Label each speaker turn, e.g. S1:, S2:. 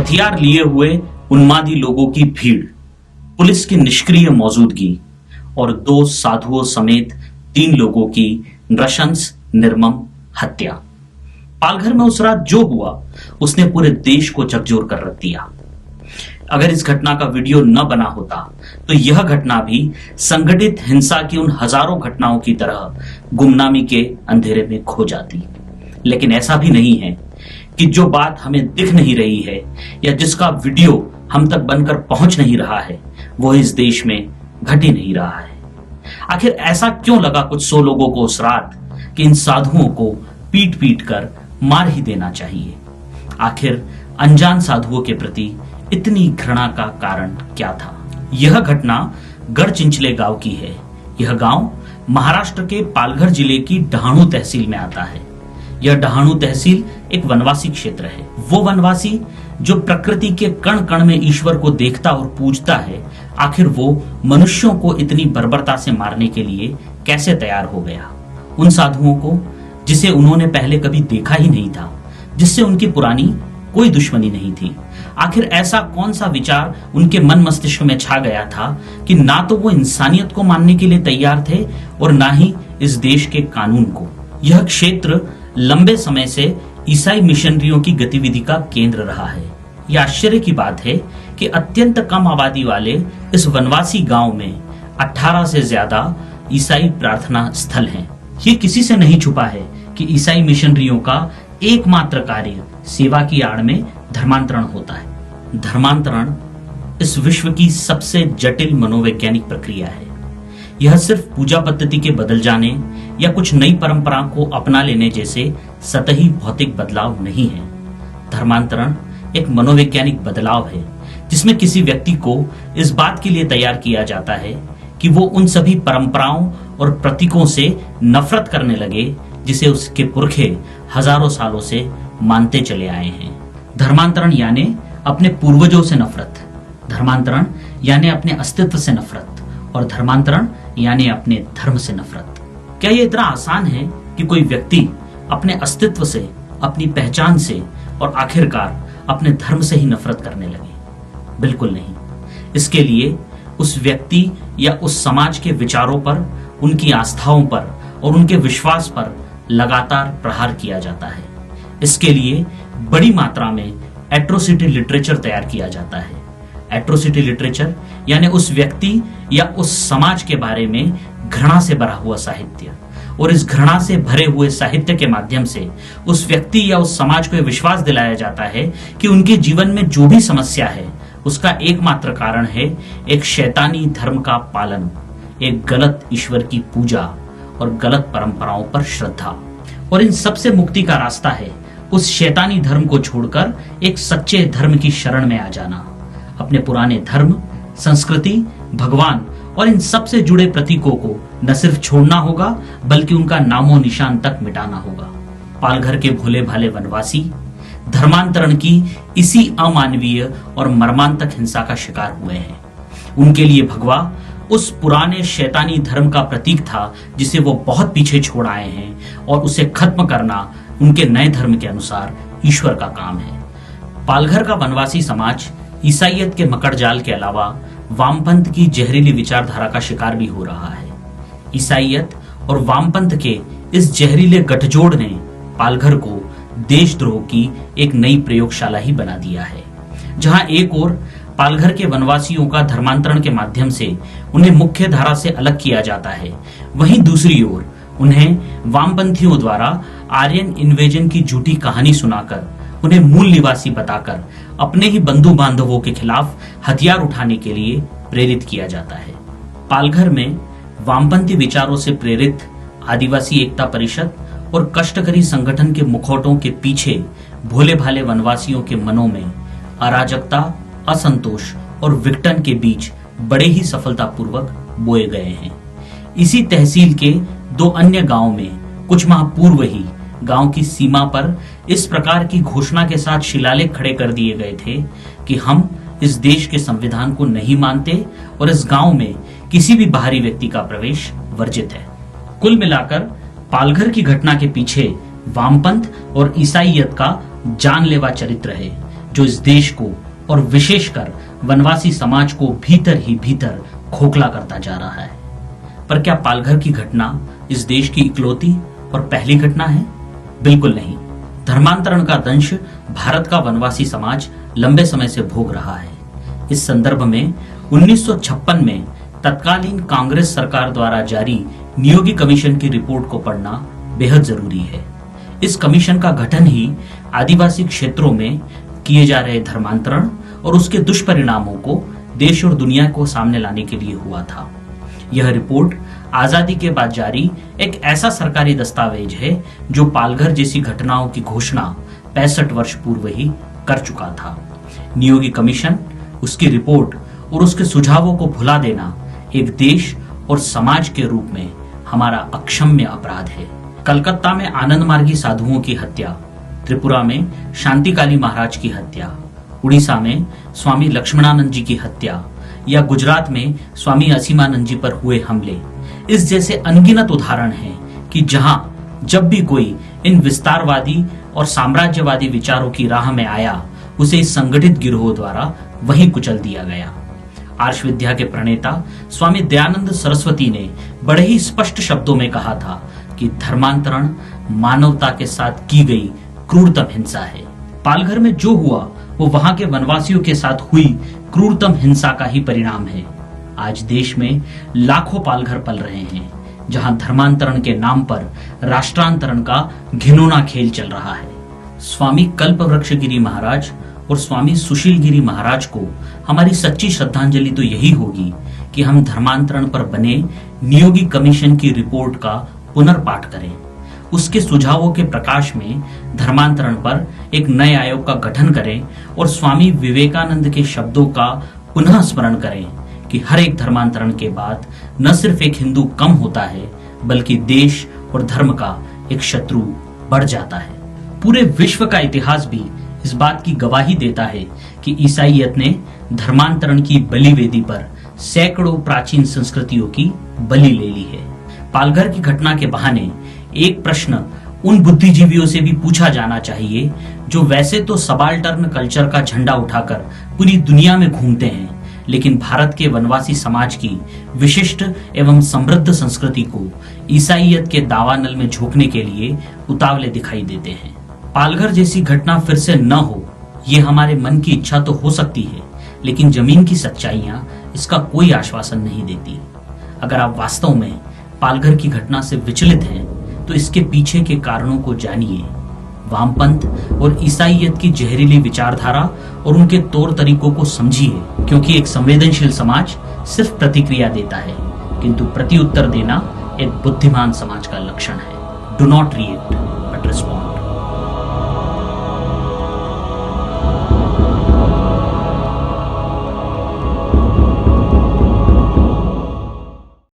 S1: हथियार लिए हुए उन्मादी लोगों की भीड़, पुलिस की निष्क्रिय मौजूदगी और 2 साधुओं समेत 3 लोगों की नृशंस निर्मम हत्या। पालघर में उस रात जो हुआ उसने पूरे देश को झकझोर कर रख दिया। अगर इस घटना का वीडियो न बना होता तो यह घटना भी संगठित हिंसा की उन हजारों घटनाओं की तरह गुमनामी के अंधेरे में खो जाती। लेकिन ऐसा भी नहीं है कि जो बात हमें दिख नहीं रही है या जिसका वीडियो हम तक बनकर पहुंच नहीं रहा है वो इस देश में घट ही नहीं रहा है। आखिर ऐसा क्यों लगा कुछ 100 लोगों को उस रात कि इन साधुओं को पीट पीट कर मार ही देना चाहिए? आखिर अनजान साधुओं के प्रति इतनी घृणा का कारण क्या था? यह घटना गढ़चिंचले गांव की है। यह गांव महाराष्ट्र के पालघर जिले की डहाणू तहसील में आता है। यह डहाणू तहसील एक वनवासी क्षेत्र है। वो वनवासी जो प्रकृति के कण कण में ईश्वर को देखता और पूजता है, आखिर वो मनुष्यों को इतनी बर्बरता से मारने के लिए कैसे तैयार हो गया? उन साधुओं को जिसे उन्होंने पहले कभी देखा ही नहीं था, जिससे उनकी पुरानी कोई दुश्मनी नहीं थी, आखिर ऐसा कौन सा विचार उनके मन मस्तिष्क में छा गया था कि ना तो वो इंसानियत को मानने के लिए तैयार थे और ना ही इस देश के कानून को? यह क्षेत्र लंबे समय से ईसाई मिशनरियों की गतिविधि का केंद्र रहा है। यह आश्चर्य की बात है कि अत्यंत कम आबादी वाले इस वनवासी गांव में 18 से ज्यादा ईसाई प्रार्थना स्थल हैं। ये किसी से नहीं छुपा है कि ईसाई मिशनरियों का एकमात्र कार्य सेवा की आड़ में धर्मांतरण होता है। धर्मांतरण इस विश्व की सबसे जटिल मनोवैज्ञानिक प्रक्रिया है। यह सिर्फ पूजा पद्धति के बदल जाने या कुछ नई परंपरा को अपना लेने जैसे सतही भौतिक बदलाव नहीं है। धर्मांतरण एक मनोवैज्ञानिक बदलाव है जिसमें किसी व्यक्ति को इस बात के लिए तैयार किया जाता है कि वो उन सभी परंपराओं और प्रतीकों से नफरत करने लगे जिसे उसके पुरखे हजारों सालों से मानते चले आए हैं। धर्मांतरण यानी अपने पूर्वजों से नफरत, धर्मांतरण यानी अपने अस्तित्व से नफरत, और धर्मांतरण यानी अपने धर्म से नफरत। क्या ये इतना आसान है कि कोई व्यक्ति अपने अस्तित्व से, अपनी पहचान से और आखिरकार अपने धर्म से ही नफरत करने लगे? बिल्कुल नहीं। इसके लिए उस व्यक्ति या उस समाज के विचारों पर, उनकी आस्थाओं पर और उनके विश्वास पर लगातार प्रहार किया जाता है। इसके लिए बड़ी मात्रा में एट्रोसिटी लिटरेचर तैयार किया जाता है। एट्रोसिटी लिटरेचर यानी उस व्यक्ति या उस समाज के बारे में घृणा से भरा हुआ साहित्य, और इस घृणा से भरे हुए साहित्य के माध्यम से उस व्यक्ति या उस समाज को यह विश्वास दिलाया जाता है कि उनके जीवन में जो भी समस्या है उसका एकमात्र कारण है एक शैतानी धर्म का पालन, एक गलत ईश्वर की पूजा और गलत परंपराओं पर श्रद्धा। और इन सबसे मुक्ति का रास्ता है उस शैतानी धर्म को छोड़कर एक सच्चे धर्म की शरण में आ जाना। अपने पुराने धर्म, संस्कृति, भगवान और इन सब से जुड़े प्रतीकों को न सिर्फ छोड़ना होगा बल्कि उनका नामो निशान तक मिटाना होगा। पालघर के भोले भाले वनवासी धर्मांतरण की इसी अमानवीय और मर्मांतक हिंसा का शिकार हुए हैं। उनके लिए भगवा उस पुराने शैतानी धर्म का प्रतीक था जिसे वो बहुत पीछे छोड़ आए हैं, और उसे खत्म करना उनके नए धर्म के अनुसार ईश्वर का काम है। पालघर का वनवासी समाज ईसाईयत के मकड़जाल के अलावा वामपंथ की जहरीली विचारधारा का शिकार भी हो रहा है। ईसाईयत और वामपंथ के इस जहरीले गठजोड़ ने पालघर को देशद्रोह की एक नई प्रयोगशाला ही बना दिया है, जहां एक ओर पालघर के वनवासियों का धर्मांतरण के माध्यम से उन्हें मुख्य धारा से अलग किया जाता है, वहीं दूसरी ओर उन्हें वामपंथियों द्वारा आर्यन इन्वेजन की झूठी कहानी सुनाकर, उन्हें मूल निवासी बताकर अपने ही बंधु बांधवों के खिलाफ हथियार उठाने के लिए प्रेरित किया जाता है। पालघर में वामपंथी विचारों से प्रेरित आदिवासी एकता परिषद और कष्टकरी संगठन के मुखौटों के पीछे भोले भाले वनवासियों के मनों में अराजकता, असंतोष और विघटन के बीज बड़े ही सफलतापूर्वक बोए गए हैं। इसी तहसील के 2 अन्य गांवों में कुछ माह पूर्व ही गांव की सीमा पर इस प्रकार की घोषणा के साथ शिलालेख खड़े कर दिए गए थे कि हम इस देश के संविधान को नहीं मानते और इस गांव में किसी भी बाहरी व्यक्ति का प्रवेश वर्जित है। कुल मिलाकर पालघर की घटना के पीछे वामपंथ और ईसाईयत का जानलेवा चरित्र है, जो इस देश को और विशेषकर वनवासी समाज को भीतर ही भीतर खोखला करता जा रहा है। पर क्या पालघर की घटना इस देश की इकलौती और पहली घटना है? बिल्कुल नहीं। धर्मांतरण का दंश भारत का वनवासी समाज लंबे समय से भोग रहा है। इस संदर्भ में 1956 में तत्कालीन कांग्रेस सरकार द्वारा जारी नियोगी कमीशन की रिपोर्ट को पढ़ना बेहद जरूरी है। इस कमीशन का गठन ही आदिवासी क्षेत्रों में किए जा रहे धर्मांतरण और उसके दुष्परिणामों को देश और दुनिया को सामने लाने के लिए हुआ था। यह रिपोर्ट आजादी के बाद जारी एक ऐसा सरकारी दस्तावेज है जो पालघर जैसी घटनाओं की घोषणा 65 वर्ष पूर्व ही कर चुका था। नियोगी कमीशन, उसकी रिपोर्ट और उसके सुझावों को भुला देना एक देश और समाज के रूप में हमारा अक्षम्य अपराध है। कलकत्ता में आनंद मार्गी साधुओं की हत्या, त्रिपुरा में शांतिकाली महाराज की हत्या, उड़ीसा में स्वामी लक्ष्मणानंद जी की हत्या या गुजरात में स्वामी असीमानंद जी पर हुए हमले इस जैसे अनगिनत उदाहरण हैं कि जहां जब भी कोई इन विस्तारवादी और साम्राज्यवादी विचारों की राह में आया, उसे इस संगठित गिरोह द्वारा वहीं कुचल दिया गया। आर्ष विद्या के प्रणेता स्वामी दयानंद सरस्वती ने बड़े ही स्पष्ट शब्दों में कहा था कि धर्मांतरण मानवता के साथ की गई क्रूरतम हिंसा है। पालघर में जो हुआ वो वहां के वनवासियों के साथ हुई क्रूरतम हिंसा का ही परिणाम है। आज देश में लाखों पालघर पल रहे हैं जहां धर्मांतरण के नाम पर राष्ट्रांतरण का घिनौना खेल चल रहा है। स्वामी कल्पवृक्षगिरी महाराज और स्वामी सुशीलगिरी महाराज को हमारी सच्ची श्रद्धांजलि तो यही होगी कि हम धर्मांतरण पर बने नियोगी कमीशन की रिपोर्ट का पुनर्पाठ करें, उसके सुझावों के प्रकाश में धर्मांतरण पर एक नए आयोग का गठन करें और स्वामी विवेकानंद के शब्दों का पुनः स्मरण करें कि हर एक धर्मांतरण के बाद न सिर्फ एक हिंदू कम होता है बल्कि देश और धर्म का एक शत्रु बढ़ जाता है। पूरे विश्व का इतिहास भी इस बात की गवाही देता है कि ईसाईयत ने धर्मांतरण की बलिवेदी पर सैकड़ों प्राचीन संस्कृतियों की बलि ले ली है। पालघर की घटना के बहाने एक प्रश्न उन बुद्धिजीवियों से भी पूछा जाना चाहिए जो वैसे तो सबाल्टर्न कल्चर का झंडा उठाकर पूरी दुनिया में घूमते हैं, लेकिन भारत के वनवासी समाज की विशिष्ट एवं समृद्ध संस्कृति को ईसाईयत के दावानल में झोंकने के लिए उतावले दिखाई देते हैं। पालघर जैसी घटना फिर से न हो, ये हमारे मन की इच्छा तो हो सकती है, लेकिन जमीन की सच्चाइयां इसका कोई आश्वासन नहीं देती। अगर आप वास्तव में पालघर की घटना से विचलित हैं, तो इसके पीछे के कारणों को जानिए। वामपंथ और ईसाईयत की जहरीली विचारधारा और उनके तौर तरीकों को समझिए, क्योंकि एक संवेदनशील समाज सिर्फ प्रतिक्रिया देता है, किंतु प्रति उत्तर देना एक बुद्धिमान समाज का लक्षण है। Do not react but respond.